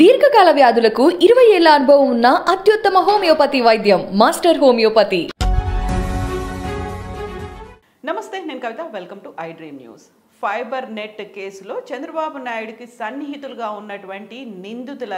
దీర్ఘకాల వ్యాధులకు 20 ఏళ్ల అనుభవం ఉన్న అత్యుత్తమ హోమియోపతి వైద్యం మాస్టర్ హోమియోపతి. నమస్తే, నేను Kavitha. Welcome to iDream news. Fibre net కేసులో చంద్రబాబు నాయుడుకి సన్నిహితులుగా ఉన్నటువంటి నిందితుల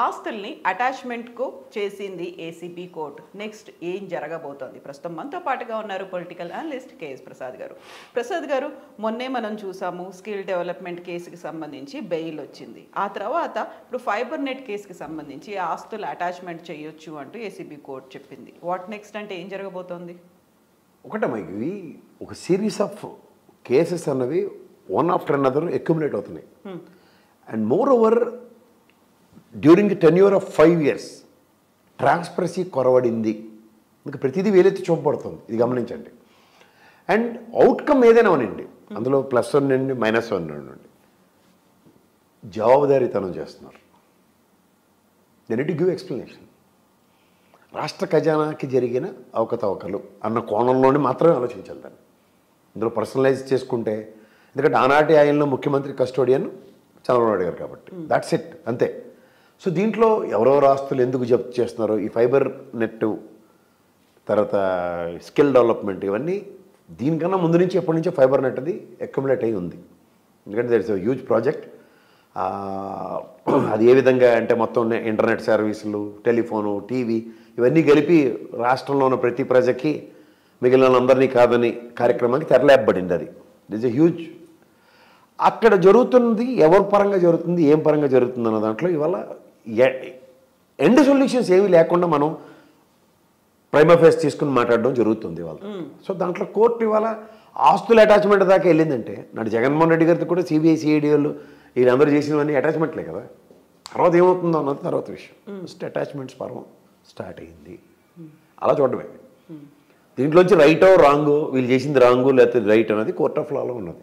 ఆస్తుల్ని అటాచ్మెంట్కు చేసింది ఏసీబీ కోర్టు. నెక్స్ట్ ఏం జరగబోతోంది? ప్రస్తుతం మనతో పాటుగా ఉన్నారు పొలిటికల్ అనలిస్ట్ కేఎస్ ప్రసాద్ గారు. ప్రసాద్ గారు, మొన్నే మనం చూసాము స్కిల్ డెవలప్మెంట్ కేసుకి సంబంధించి బెయిల్ వచ్చింది. ఆ తర్వాత ఇప్పుడు ఫైబర్ నెట్ కేసుకి సంబంధించి ఆస్తులు అటాచ్మెంట్ చేయొచ్చు అంటూ ఏసీబీ కోర్టు చెప్పింది. వాట్ నెక్స్ట్ అంటే ఏం జరగబోతోంది? ఒకటమ్మా, ఇవి ఒక సిరీస్ ఆఫ్ కేసెస్ అన్నవి వన్ ఆఫ్టర్ అనదర్ అక్యుములేట్ అవుతున్నాయి. And moreover during the tenure of 5 years transparency కొరవడింది. ఇంకా ప్రతిదీ వేలెత్తి చూపబడుతుంది, ఇది గమనించండి. అండ్ అవుట్కమ్ ఏదైనా ఉనండి, అందులో +1 నుండి -1 నుండి జవాబుదారీతనం చేస్తున్నారు. They need to give explanation. రాష్ట్ర ఖజానాకి జరిగిన అవకతవకలు అన్న కోణంలోనే మాత్రమే ఆలోచించాలి దాన్ని. ఇందులో పర్సనలైజ్ చేసుకుంటే, ఎందుకంటే ఆనాటి ఆయనలో ముఖ్యమంత్రి కస్టోడియన్ చంద్రబాబు నాయుడు గారు కాబట్టి దాట్స్ ఇట్, అంతే. సో దీంట్లో ఎవరెవరు ఆస్తులు ఎందుకు జప్తు చేస్తున్నారో, ఈ ఫైబర్ నెట్ తర్వాత స్కిల్ డెవలప్మెంట్, ఇవన్నీ దీనికన్నా ముందు నుంచి ఎప్పటి నుంచో ఫైబర్ నెట్ అది అక్యుములేట్ అయి ఉంది. ఎందుకంటే that is a huge project. అది ఏ విధంగా అంటే మొత్తం ఇంటర్నెట్ సర్వీసులు, టెలిఫోను, టీవీ ఇవన్నీ కలిపి రాష్ట్రంలో ఉన్న ప్రతి ప్రజకి మిగిలిన వాళ్ళందరినీ కాదని కార్యక్రమానికి తెరలేపబడింది. అది ఇట్స్ ఎ హ్యూజ్. అక్కడ జరుగుతున్నది ఎవరి పరంగా జరుగుతుంది, ఏం పరంగా జరుగుతుంది అన్న దాంట్లో ఇవాళ ఎండ్ సొల్యూషన్స్ ఏమీ లేకుండా మనం ప్రైమా ఫేస్ తీసుకుని మాట్లాడడం జరుగుతుంది ఇవాళ. సో దాంట్లో కోర్టు ఇవాళ ఆస్తుల అటాచ్మెంట్ దాకా వెళ్ళిందంటే, నాడు జగన్మోహన్ రెడ్డి గారితో కూడా సిబిఐ సిఐడి వాళ్ళు వీళ్ళందరూ చేసినవన్నీ అటాచ్మెంట్లే కదా. తర్వాత ఏమవుతుందో అన్నది తర్వాత విషయం. ఫస్ట్ అటాచ్మెంట్స్ పర్వం స్టార్ట్ అయింది, అలా చూడడమే. దీంట్లోంచి రైటో రాంగో, వీళ్ళు చేసింది రాంగు లేకపోతే రైట్ అనేది కోర్ట్ ఆఫ్ లాలో ఉన్నది.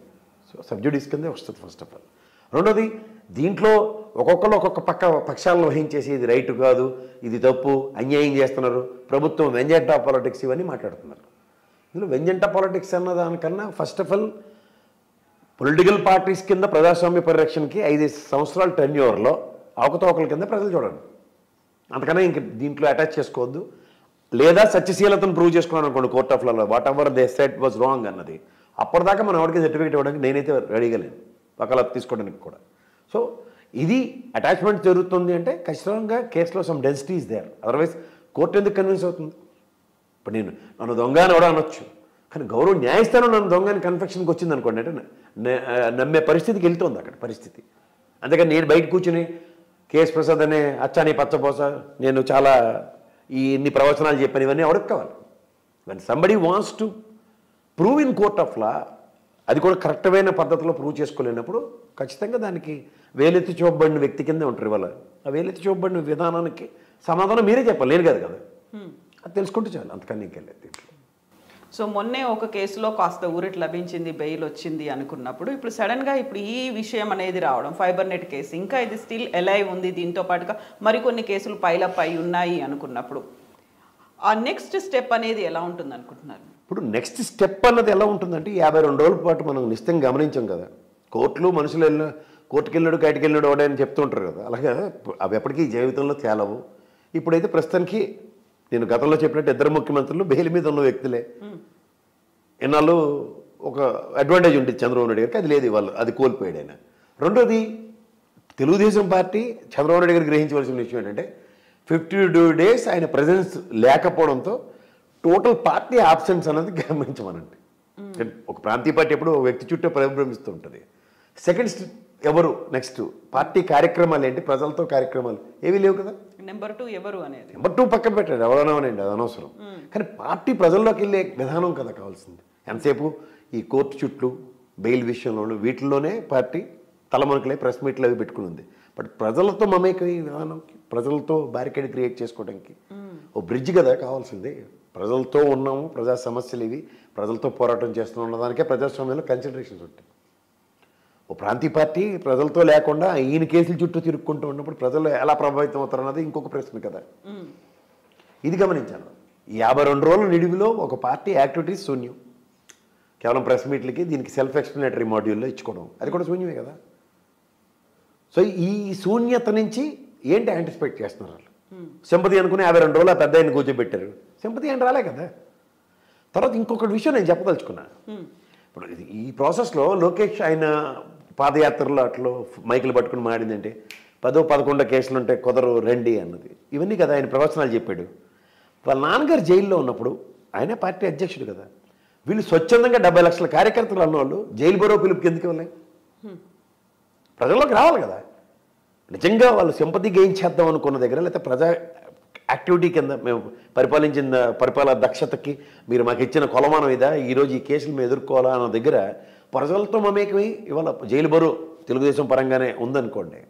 సో సబ్జుడిస్ కిందే వస్తుంది ఫస్ట్ ఆఫ్ ఆల్. రెండోది, దీంట్లో ఒక్కొక్కరు ఒక్కొక్క పక్షాలను వహించేసి ఇది రైట్ కాదు, ఇది తప్పు, అన్యాయం చేస్తున్నారు, ప్రభుత్వం వెంజెంటా పాలిటిక్స్ ఇవన్నీ మాట్లాడుతున్నారు. ఇందులో వెంజెంటా పాలిటిక్స్ అన్న దానికన్నా first of all political parties కింద ప్రజాస్వామ్య పరిరక్షణకి 5 సంవత్సరాల టెన్యూర్లో అవకతవకల కింద ప్రజలు చూడండి. అంతకన్నా ఇంక దీంట్లో అటాచ్ చేసుకోవద్దు. లేదా సత్యశీలతను ప్రూవ్ చేసుకోవాలి అనుకోండి court of Lalo, what ever they set was wrong అన్నది. అప్పటిదాకా మనం ఎవరికి సర్టిఫికేట్ ఇవ్వడానికి నేనైతే రెడీగా లేను, వకాలత్ తీసుకోవడానికి కూడా. సో ఇది అటాచ్మెంట్ జరుగుతుంది అంటే ఖచ్చితంగా కేసులో some density is there. Otherwise court ఎందుకు కన్విన్స్ అవుతుంది? ఇప్పుడు నేను నన్ను దొంగ అని కూడా అనొచ్చు, కానీ గౌరవ న్యాయస్థానం నన్ను దొంగని కన్ఫెక్షన్కి వచ్చింది అనుకోండి అంటే నమ్మే పరిస్థితికి వెళ్తుంది అక్కడ పరిస్థితి. అందుకని నేను బయట కూర్చుని కేఎస్ ప్రసాద్ అనే అచ్చాని పచ్చపోస నేను చాలా ఇన్ని ప్రవచనాలు చెప్పాను ఇవన్నీ ఎవరికి కావాలి? When somebody wants to prove in court of law, అది కూడా కరెక్టమైన పద్ధతిలో ప్రూవ్ చేసుకోలేనప్పుడు ఖచ్చితంగా దానికి వేలెత్తి చూపబడిన వ్యక్తి కిందే ఉంటారు ఇవాళ. ఆ వేలెత్తి చూపబడిన విధానానికి సమాధానం మీరే చెప్పాలి, నేను కాదు కదా. అది తెలుసుకుంటే చాలు, అంతకన్నా ఇంకెళ్ళేది దీంట్లో. సో మొన్నే ఒక కేసులో కాస్త ఊరట లభించింది, బెయిల్ వచ్చింది అనుకున్నప్పుడు ఇప్పుడు సడన్గా ఇప్పుడు ఈ విషయం అనేది రావడం, ఫైబర్ నెట్ కేసు ఇంకా ఇది స్టిల్ ఎలైవ్ ఉంది, దీంతో పాటుగా మరికొన్ని కేసులు పైలప్ అయి ఉన్నాయి అనుకున్నప్పుడు ఆ నెక్స్ట్ స్టెప్ అనేది ఎలా ఉంటుంది అనుకుంటున్నారు? ఇప్పుడు నెక్స్ట్ స్టెప్ అన్నది ఎలా ఉంటుందంటే, 52 రోజుల పాటు మనం నిశ్చితంగా గమనించాం కదా. కోర్టులు మనుషులు కోర్టుకి వెళ్ళాడు బయటికి వెళ్ళాడు ఒకటని చెప్తూ ఉంటారు కదా. అలాగే అవి ఎప్పటికీ జీవితంలో తేలవు. ఇప్పుడైతే ప్రస్తుతానికి నేను గతంలో చెప్పినట్టు 2 ముఖ్యమంత్రులు బెయిల్ మీద ఉన్న వ్యక్తులే. ఎన్నాళ్ళు ఒక అడ్వాంటేజ్ ఉంటుంది చంద్రబాబు నాయుడు గారికి, అది లేదు ఇవాళ, అది కోల్పోయాడు ఆయన. రెండోది, తెలుగుదేశం పార్టీ చంద్రబాబు నాయుడు గారు గ్రహించవలసిన విషయం ఏంటంటే 52 days ఆయన ప్రజెన్స్ లేకపోవడంతో టోటల్ పార్టీ ఆబ్సెన్స్ అనేది గమనించమనండి. ఒక ప్రాంతీయ పార్టీ ఎప్పుడు ఒక వ్యక్తి చుట్టూ పరిభ్రమిస్తూ ఉంటుంది. సెకండ్ ఎవరు నెక్స్ట్ పార్టీ కార్యక్రమాలు ఏంటి, ప్రజలతో కార్యక్రమాలు ఏవీ లేవు కదా. నెంబర్ 2 ఎవరు అనేది, నెంబర్ 2 పక్కన పెట్టాడు, ఎవరన్నామనండి, అది అనవసరం. కానీ పార్టీ ప్రజల్లోకి వెళ్ళే విధానం కదా కావాల్సింది. ఎంతసేపు ఈ కోర్టు చుట్టూ బెయిల్ విషయంలోనూ వీటిల్లోనే పార్టీ తలమనకలే ప్రెస్ మీట్లు అవి పెట్టుకుని ఉంది. బట్ ప్రజలతో మమేకమయ్యే విధానంకి, ప్రజలతో బ్యారికేడ్ క్రియేట్ చేసుకోవడానికి ఓ బ్రిడ్జ్ కదా కావాల్సింది. ప్రజలతో ఉన్నాము, ప్రజా సమస్యలు ఇవి, ప్రజలతో పోరాటం చేస్తున్నాం ఉన్నదానికే ప్రజాస్వామ్యంలో కన్సిడరేషన్స్ ఉంటాయి. ఓ ప్రాంతీయ పార్టీ ప్రజలతో లేకుండా ఈయన కేసుల చుట్టూ తిరుక్కుంటూ ఉన్నప్పుడు ప్రజలు ఎలా ప్రభావితం అవుతారు అన్నది ఇంకొక ప్రశ్న కదా. ఇది గమనించాను. 52 రోజుల నిడివిలో ఒక పార్టీ యాక్టివిటీస్ శూన్యం. కేవలం ప్రెస్ మీట్లకి దీనికి సెల్ఫ్ ఎక్స్ప్లెనేటరీ మాడ్యూల్లో ఇచ్చుకోవడం, అది కూడా శూన్యమే కదా. సో ఈ శూన్యత నుంచి ఏంటి యాంటిసిపేట్ చేస్తున్నారు వాళ్ళు? సింపతి అనుకుని 52 రోజులు ఆ పెద్ద ఆయన కూర్చోబెట్టారు. సింపతి అని రాలే కదా. తర్వాత ఇంకొక విషయం నేను చెప్పదలుచుకున్నా. ఇప్పుడు ఈ ప్రాసెస్లో లోకేష్ ఆయన పాదయాత్రలో అట్లా మైకులు పట్టుకుని మాడిందంటే 10-11 కేసులు ఉంటే కుదరు రండి అన్నది, ఇవన్నీ కదా ఆయన ప్రవచనాలు చెప్పాడు. వాళ్ళ నాన్నగారు జైల్లో ఉన్నప్పుడు ఆయన పార్టీ అధ్యక్షుడు కదా. వీళ్ళు స్వచ్ఛందంగా 70 లక్షల కార్యకర్తలు అన్నవాళ్ళు జైలు బరో పిలుపుకి ఎందుకు వెళ్ళాయి? ప్రజల్లోకి రావాలి కదా. నిజంగా వాళ్ళు సింపతి గెయిన్ చేద్దాం అనుకున్న దగ్గర, లేకపోతే ప్రజా యాక్టివిటీ కింద మేము పరిపాలించిన పరిపాలన దక్షతకి మీరు మాకు ఇచ్చిన కొలమానం ఇదా, ఈరోజు ఈ కేసులు మేము ఎదుర్కోవాలా అన్న దగ్గర ప్రజలతో మమేకమై ఇవాళ జైలు బరో తెలుగుదేశం పరంగానే ఉందనుకోండి,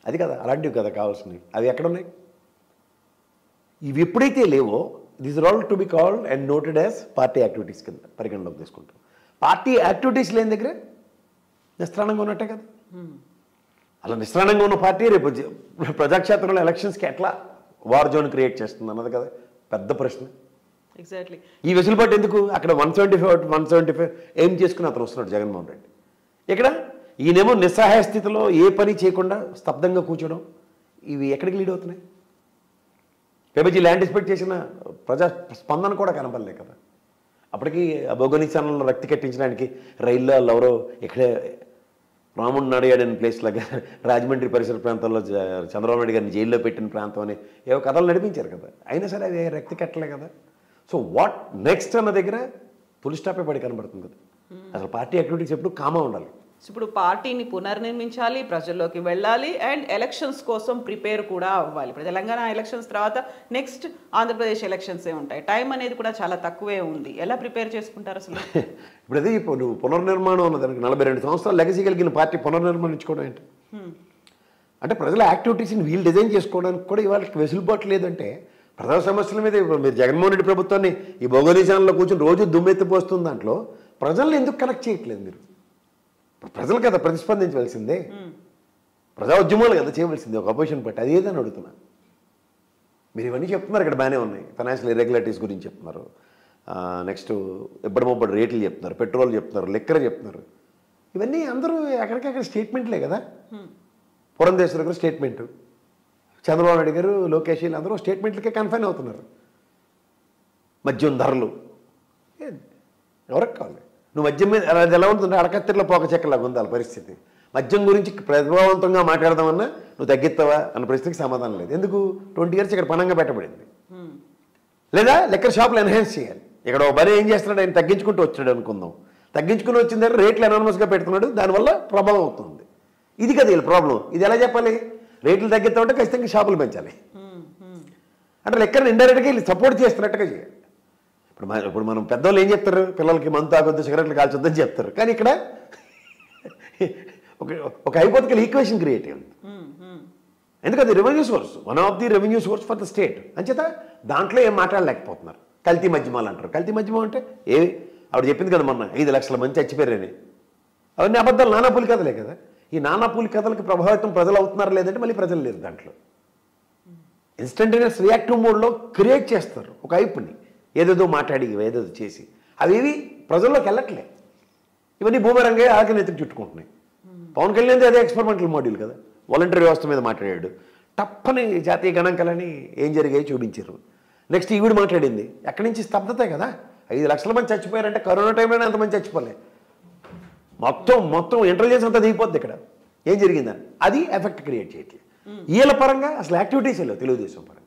అది కదా అలాంటివి కదా కావాల్సినవి. అవి ఎక్కడున్నాయి? ఇవి ఎప్పుడైతే లేవో this are all to be called and noted as party activities కింద పరిగణలోకి తీసుకుంటాం. పార్టీ యాక్టివిటీస్ లేని దగ్గర నిస్త్రాణంగా ఉన్నట్టే కదా. అలా నిస్త్రాణంగా ఉన్న పార్టీ రేపు ప్రజాక్షేత్రంలో ఎలక్షన్స్కి ఎట్లా వార్ జోన్ క్రియేట్ చేస్తుంది అన్నది కదా పెద్ద ప్రశ్న. ఎగ్జాక్ట్లీ. ఈ వెసులుబాటు ఎందుకు? అక్కడ 175 ఏం చేసుకుని అతను వస్తున్నాడు జగన్మోహన్ రెడ్డి. ఇక్కడ ఈయనేమో నిస్సహాయ స్థితిలో ఏ పని చేయకుండా స్తబ్దంగా కూర్చోడం, ఇవి ఎక్కడికి లీడ్ అవుతున్నాయి? పేపర్జీ యాంటిసిపేట్ చేసిన ప్రజా స్పందన కూడా కనపడలే కదా. అప్పటికి భౌగోళిక రక్తి కట్టించడానికి రైల్లో ఎవరో ఇక్కడే రాముడు నడియాడని ప్లేస్ లాగా రాజమండ్రి పరిసర ప్రాంతాల్లో చంద్రబాబు నాయుడు గారిని జైల్లో పెట్టిన ప్రాంతం అని ఏవో కథలు నడిపించారు కదా. అయినా సరే అది రక్తి కట్టలే కదా. సో వాట్ నెక్స్ట్ అన్న దగ్గర ఫుల్ స్టాపే పడి కనబడుతుంది కదా. అసలు పార్టీ యాక్టివిటీస్ ఎప్పుడు కామా ఉండాలి. ఇప్పుడు పార్టీని పునర్నిర్మించాలి, ప్రజల్లోకి వెళ్ళాలి, అండ్ ఎలక్షన్స్ కోసం ప్రిపేర్ కూడా అవ్వాలి. ఇప్పుడు తెలంగాణ ఎలక్షన్స్ తర్వాత నెక్స్ట్ ఆంధ్రప్రదేశ్ ఎలక్షన్సే ఉంటాయి. టైం అనేది కూడా చాలా తక్కువే ఉంది. ఎలా ప్రిపేర్ చేసుకుంటారు అసలు? ఇప్పుడు అదే ఇప్పుడు నువ్వు పునర్నిర్మాణం అన్నదానికి 42 సంవత్సరాలు లెగసీ కలిగిన పార్టీ పునర్నిర్మాణించుకోవడం ఏంటి అంటే ప్రజల యాక్టివిటీస్ని వీళ్ళు డిజైన్ చేసుకోవడానికి కూడా ఇవాళ వెసులుబాటు లేదంటే ప్రజా సమస్యల మీద ఇప్పుడు మీరు జగన్మోహన్ రెడ్డి ప్రభుత్వాన్ని ఈ భౌగోళిక కూర్చొని రోజు దుమ్మెత్తిపోస్తున్న దాంట్లో ప్రజల్ని ఎందుకు కనెక్ట్ చేయట్లేదు మీరు? ప్రజలు కదా ప్రతిస్పందించవలసిందే, ప్రజా ఉద్యమాలు కదా చేయవలసిందే ఒక అపోజిషన్ పార్టీ. అది ఏదని అడుగుతున్నా. మీరు ఇవన్నీ చెప్తున్నారు, ఇక్కడ బాగానే ఉన్నాయి. ఫైనాన్షియల్ ఇర్రెగ్యులారిటీస్ గురించి చెప్తున్నారు, నెక్స్ట్ ఎప్పటిమొప్పటి రేట్లు చెప్తున్నారు, పెట్రోల్ చెప్తున్నారు, లిక్కర్ చెప్తున్నారు. ఇవన్నీ అందరూ ఎక్కడికక్కడ స్టేట్మెంట్లే కదా. పురంధేశ్వరి గారు స్టేట్మెంటు, చంద్రబాబు నాయుడు గారు, లోకేష్ అందరూ స్టేట్మెంట్లకే కన్ఫైన్ అవుతున్నారు. మద్యం ధరలు ఎవరికి కావాలి? నువ్వు మద్యం మీద అది ఎలా ఉంటుంటే అడకత్తిలో పోక చెక్కలాగా ఉంది వాళ్ళ పరిస్థితి. మద్యం గురించి ప్రభావవంతంగా మాట్లాడదామన్నా నువ్వు తగ్గిస్తావా అన్న ప్రశ్నకి సమాధానం లేదు. ఎందుకు? 20 years ఇక్కడ పణంగా పెట్టబడింది. లేదా లెక్కర్ షాపులు ఎన్హాన్స్ చేయాలి. ఇక్కడ ఒక బరి ఏం చేస్తున్నాడు, ఆయన తగ్గించుకుంటూ వచ్చాడు అనుకుందాం. తగ్గించుకుని వచ్చిన దగ్గర రేట్లు ఎనానమస్గా పెడుతున్నాడు, దానివల్ల ప్రభావం అవుతుంది. ఇది కదా వీళ్ళ ప్రాబ్లం. ఇది ఎలా చెప్పాలి? రేట్లు తగ్గిస్తామంటే ఖచ్చితంగా షాపులు పెంచాలి అంటే లెక్కర్ని ఇండైరెక్ట్గా వీళ్ళు సపోర్ట్ చేస్తున్నట్టుగా చేయాలి. ఇప్పుడు మనం పెద్దవాళ్ళు ఏం చెప్తారు? పిల్లలకి మందు తాగొద్దు, సిగరెట్లు కాల్చొద్దని చెప్తారు. కానీ ఇక్కడ ఒక హైపోథెటికల్ ఈక్వేషన్ క్రియేట్ అయింది. ఎందుకంటే revenue source, one of the revenue source for the state అంచేత దాంట్లో ఏం మాట్లాడలేకపోతున్నారు. కల్తీ మద్యమాలు అంటారు. కల్తీ మద్యమం అంటే ఏవి? ఆవిడ చెప్పింది కదా మొన్న 5 లక్షల మంది చచ్చిపోయారని. అవన్నీ అబద్ధాలు, నానాపూలి కథలే కదా. ఈ నానాపూలి కథలకు ప్రభావితం ప్రజలు అవుతున్నారు లేదంటే మళ్ళీ ప్రజలు లేరు. దాంట్లో ఇన్స్టంటేనియస్ రియాక్టివ్ మోడ్లో క్రియేట్ చేస్తారు ఒక హైప్ని, ఏదేదో మాట్లాడి ఏదేదో చేసి. అవేవి ప్రజల్లోకి వెళ్ళట్లే. ఇవన్నీ భూమరంగా ఆకలి ఎత్తుకు చుట్టుకుంటున్నాయి. పవన్ కళ్యాణ్ అదే ఎక్స్పెరిమెంటల్ మోడ్యూల్ కదా. వాలంటరీ వ్యవస్థ మీద మాట్లాడాడు. తప్పని జాతీయ గణాంకాలని ఏం జరిగాయో చూపించారు. నెక్స్ట్ ఈవిడ మాట్లాడింది, ఎక్కడి నుంచి స్తబ్దతే కదా. 5 లక్షల మంది చచ్చిపోయారంటే కరోనా టైంలోనే అంతమంది చచ్చిపోలే. మొత్తం ఇంటెలిజెన్స్ అంతా దిగిపోద్ది ఇక్కడ. ఏం జరిగిందని అది ఎఫెక్ట్ క్రియేట్ చేయట్లేదు. వీళ్ళ పరంగా అసలు యాక్టివిటీస్ లేవు తెలుగుదేశం పరంగా.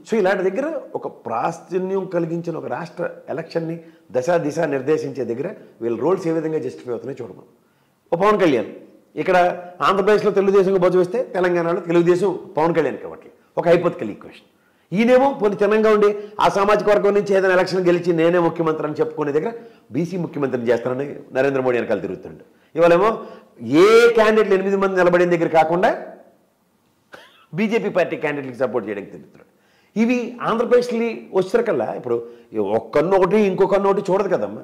సో ఇలాంటి దగ్గర ఒక ప్రాధాన్యం కలిగించిన ఒక రాష్ట్ర ఎలక్షన్ని దిశ నిర్దేశించే దగ్గర వీళ్ళ రోల్స్ ఏ విధంగా జస్టిఫై అవుతున్నాయో చూడమని. ఓ పవన్ కళ్యాణ్ ఇక్కడ ఆంధ్రప్రదేశ్లో తెలుగుదేశం బొజ్జు వేస్తే తెలంగాణలో తెలుగుదేశం పవన్ కళ్యాణ్ కాబట్టి ఒక హైపోథెటికల్ ఈక్వేషన్. ఈయనేమో కొన్ని తినంగా ఉండి ఆ సామాజిక వర్గం నుంచి ఏదైనా ఎలక్షన్ గెలిచి నేనే ముఖ్యమంత్రి అని చెప్పుకునే దగ్గర బీసీ ముఖ్యమంత్రిని చేస్తానని నరేంద్ర మోడీ వెనకాల తిరుగుతుండే. ఇవాళేమో ఏ క్యాండిడేట్లు 8 మంది నిలబడిన దగ్గర కాకుండా బీజేపీ పార్టీ క్యాండిడేట్కి సపోర్ట్ చేయడానికి తిరుగుతున్నాడు. ఇవి ఆంధ్రప్రదేశ్కి వచ్చేసరికల్లా ఇప్పుడు ఒక్కన్ను ఒకటి ఇంకొకన్ను ఒకటి చూడదు కదమ్మా.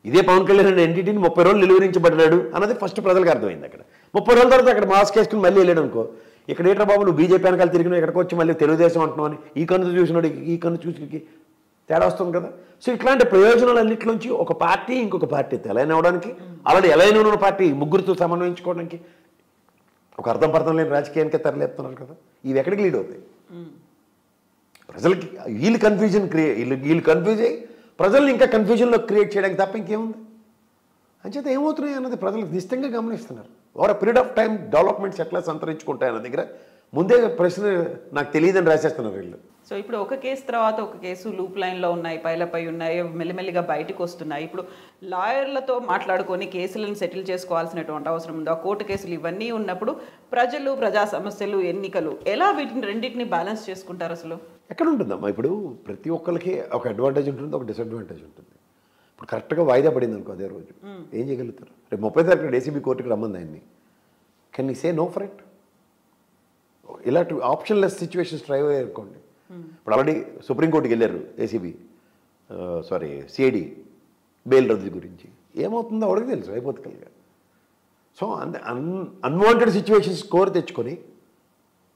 ఇదే పవన్ కళ్యాణ్ అనే ఎంటిటీని 30 రోజులు నిలువరించబడ్డాడు అన్నది ఫస్ట్ ప్రజలకు అర్థమైంది. అక్కడ 30 రోజుల తర్వాత అక్కడ మాస్క్ వేసుకుని మళ్ళీ వెళ్ళాడు అనుకో, ఇక్కడ ఏంట్రా బాబు నువ్వు బీజేపీ వెనకాల తిరిగినావు, ఇక్కడికి వచ్చి మళ్ళీ తెలుగుదేశం అంటున్నావు అని ఈ కన్ను చూసినాడు ఈ కన్ను చూసి తేడా వస్తుంది కదా. సో ఇట్లాంటి ప్రయోజనాలన్నింటిలోంచి ఒక పార్టీ ఇంకొక పార్టీ తెలైన అవడానికి, అలాంటి ఎలైన ఉన్న పార్టీ ముగ్గురితో సమన్వయించుకోవడానికి ఒక అర్థం పర్థం లేని రాజకీయానికే తెరలేపుతున్నారు కదా. ఇవి ఎక్కడికి లీడ్ అవుతాయి? ప్రజలకి వీళ్ళు కన్ఫ్యూజ్ అయ్యి ప్రజల్ని ఇంకా కన్ఫ్యూజన్లో క్రియేట్ చేయడానికి తప్ప ఇంకేముంది? అంచేత ఏమవుతున్నాయి అన్నది ప్రజలకు నిశ్చితంగా గమనిస్తున్నారు. Over a period of time developments ఎట్లా సంతరించుకుంటాయన్న దగ్గర ముందే ప్రశ్న నాకు తెలియదని రాసేస్తున్నారు వీళ్ళు. సో ఇప్పుడు ఒక కేసు తర్వాత ఒక కేసు లూప్ లైన్లో ఉన్నాయి, పైలపై ఉన్నాయి, మెల్లిమెల్లిగా బయటకు వస్తున్నాయి. ఇప్పుడు లాయర్లతో మాట్లాడుకొని కేసులను సెటిల్ చేసుకోవాల్సినటువంటి అవసరం ఉందో, కోర్టు కేసులు ఇవన్నీ ఉన్నప్పుడు ప్రజలు, ప్రజా సమస్యలు, ఎన్నికలు ఎలా వీటిని రెండింటిని బ్యాలెన్స్ చేసుకుంటారు అసలు? ఎక్కడ ఉంటుందమ్మా? ఇప్పుడు ప్రతి ఒక్కరికి ఒక అడ్వాంటేజ్ ఉంటుంది, ఒక డిసడ్వాంటేజ్ ఉంటుంది. ఇప్పుడు కరెక్ట్గా వాయిదా పడింది అనుకో అదే రోజు ఏం చేయగలుగుతారు? రేపు 30 తారీఖు ఏసీబీ కోర్టుకి రమ్మంది ఆయన్ని. Can you say no for it? ఇలాంటి ఆప్షన్లెస్ సిచ్యువేషన్స్ ట్రై అయ్యారుకోండి. ఇప్పుడు ఆల్రెడీ సుప్రీంకోర్టుకి వెళ్ళారు ఏసీబీ సిఐడి బెయిల్ రద్దు గురించి. ఏమవుతుందో ఎవరికి తెలుసు, అయిపోతుంది. సో అన్వాంటెడ్ సిచ్యువేషన్స్ కోరి తెచ్చుకొని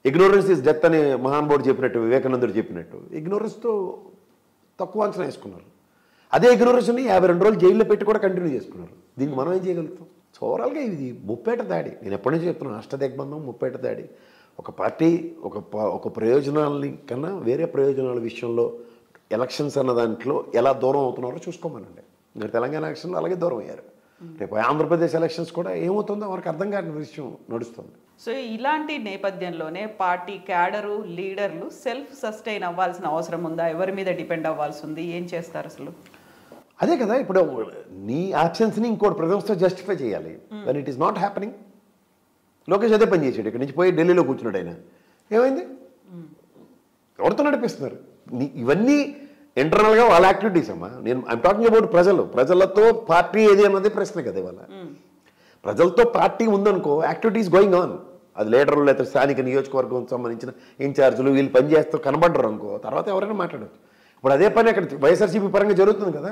ఇగ్నోరెన్స్ ఇస్ డెత్ అని మహానుభావుడు చెప్పినట్టు, వివేకానందుడు చెప్పినట్టు ఇగ్నోరెన్స్తో తక్కువ అంచనా వేసుకున్నారు. అదే ఇగ్నోరెన్స్ని 52 రోజులు జైల్లో పెట్టి కూడా కంటిన్యూ చేసుకున్నారు. దీనికి మనం ఏం చేయగలుగుతాం? సో ఓవరాల్గా ఇది ముప్పేట దాడి. నేను ఎప్పటి నుంచి చెప్తున్నాను, అష్టదిగ్బంధం, ముప్పేట దాడి. ఒక పార్టీ ఒక ప్రయోజనాలని కన్నా వేరే ప్రయోజనాల విషయంలో ఎలక్షన్స్ అన్న దాంట్లో ఎలా దూరం అవుతున్నారో చూసుకోమనండి. మీరు తెలంగాణ ఎలక్షన్లో అలాగే దూరం అయ్యారు. రేపు ఆంధ్రప్రదేశ్ ఎలక్షన్స్ కూడా ఏమవుతుందో మనకు అర్థం కాని విషయం నడుస్తుంది. సో ఇలాంటి నేపథ్యంలోనే పార్టీ క్యాడరు, లీడర్లు సెల్ఫ్ సస్టైన్ అవ్వాల్సిన అవసరం ఉందా? ఎవరి మీద డిపెండ్ అవ్వాల్సి ఉంది? ఏం చేస్తారు అసలు? అదే కదా, ఇప్పుడు నీ యాబ్సెన్స్ని ఇంకోటి ప్రజెన్స్తో జస్టిఫై చేయాలి. When it is not happening. Lokesh అదే పని చేసాడు. ఇక్కడ నుంచి పోయి ఢిల్లీలో కూర్చున్నాడు. ఆయన ఏమైంది? ఎవరితో నడిపిస్తున్నారు? ఇవన్నీ ఇంటర్నల్గా వాళ్ళ యాక్టివిటీస్ అమ్మా. ఐఎమ్ టాకింగ్ అబౌట్ ప్రజలతో పార్టీ ఏది అన్నది ప్రశ్న కదా ఇవాళ. ప్రజలతో పార్టీ ఉందనుకో, యాక్టివిటీస్ గోయింగ్ ఆన్. అది లీడర్లు లేదా స్థానిక నియోజకవర్గం సంబంధించిన ఇన్ఛార్జీలు వీళ్ళు పనిచేస్తూ కనబడ్డరు అనుకో, తర్వాత ఎవరైనా మాట్లాడచ్చు. ఇప్పుడు అదే పని అక్కడ వైఎస్ఆర్సీపీ పరంగా జరుగుతుంది కదా,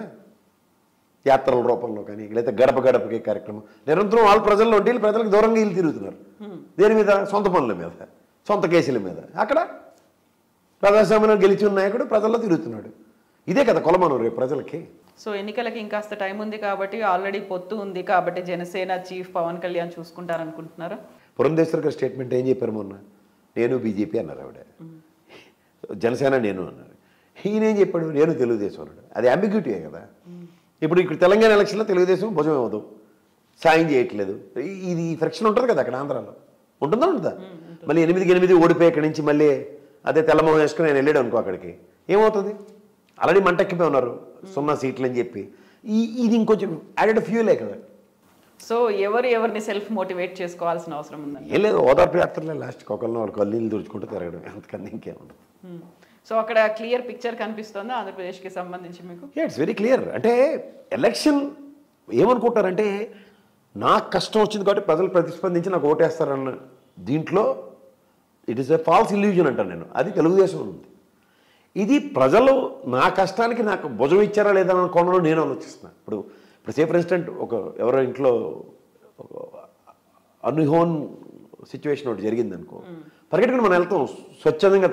యాత్రల రూపంలో కానీ, లేదా గడప గడపకి కార్యక్రమం నిరంతరం వాళ్ళ ప్రజల్లో ఉంటే వీళ్ళు ప్రజలకు దూరంగా వీళ్ళు తిరుగుతున్నారు. దేని మీద? సొంత పనుల మీద, సొంత కేసుల మీద. అక్కడ ప్రజాస్వామ్యంలో గెలిచిన నాయకుడు ప్రజల్లో తిరుగుతున్నాడు. ఇదే కదా కొలమానం రేపు ప్రజలకి. సో ఎన్నికలకి ఇంకాస్త టైం ఉంది కాబట్టి, ఆల్రెడీ పొత్తు ఉంది కాబట్టి జనసేన చీఫ్ పవన్ కళ్యాణ్ చూసుకుంటారనుకుంటున్నారా? పురంధేశ్వర్ గారి స్టేట్మెంట్ ఏం చెప్పారు మొన్న? నేను బీజేపీ అన్నారు ఆవిడ, జనసేన నేను అన్నారు. ఈయనేం చెప్పాడు? నేను తెలుగుదేశం అన్నాడు. అది అంబిగ్యూటీయే కదా. ఇప్పుడు ఇక్కడ తెలంగాణ ఎలక్షన్లో తెలుగుదేశం భుజం ఇవ్వదు, సాయం చేయట్లేదు. ఇది ఫ్రిక్షన్ ఉంటుంది కదా అక్కడ ఆంధ్రాలో. ఉంటుందా? మళ్ళీ 8-8 ఓడిపోయి ఇక్కడి నుంచి మళ్ళీ అదే తెల్లమొహం వేసుకుని ఆయన వెళ్ళాడు అనుకో అక్కడికి, ఏమవుతుంది? ఆల్రెడీ మంటెక్కిపోయి ఉన్నారు 0 సీట్లు అని చెప్పి. ఇది ఇంకొంచెం యాడెడ్ ఫ్యూలే కదా. సో ఎవరిని సెల్ఫ్ మోటివేట్ చేసుకోవాల్సిన అవసరం ఉందండి? ఏం లేదు, ఓదార్పు యాత్రలే లాస్ట్కి ఒకళ్ళని వాళ్ళకి నీళ్ళు తుడుచుకుంటూ తిరగడం, అంతకన్నా ఇంకేముండదు. సో అక్కడ క్లియర్ పిక్చర్ కనిపిస్తుందా ఆంధ్రప్రదేశ్కి సంబంధించి మీకు? It's very clear. అంటే ఎలక్షన్ ఏమనుకుంటారంటే, నాకు కష్టం వచ్చింది కాబట్టి ప్రజలు ప్రతిస్పందించి నాకు ఓటేస్తారన్న దీంట్లో it is a false illusion అంటాను నేను. అది తెలుగుదేశం ఉంది. ఇది ప్రజలు నా కష్టానికి నాకు భుజం ఇచ్చారా లేదా అన్న కోణంలో నేను ఆలోచిస్తున్నాను. ఇప్పుడు సే ఫర్ ఇన్స్టెంట్ ఎవరో ఇంట్లో అన్హోన్ సిచ్యువేషన్ ఒకటి జరిగింది అనుకో, పరిగెట్టుకుని మనం వెళ్తాం స్వచ్ఛందంగా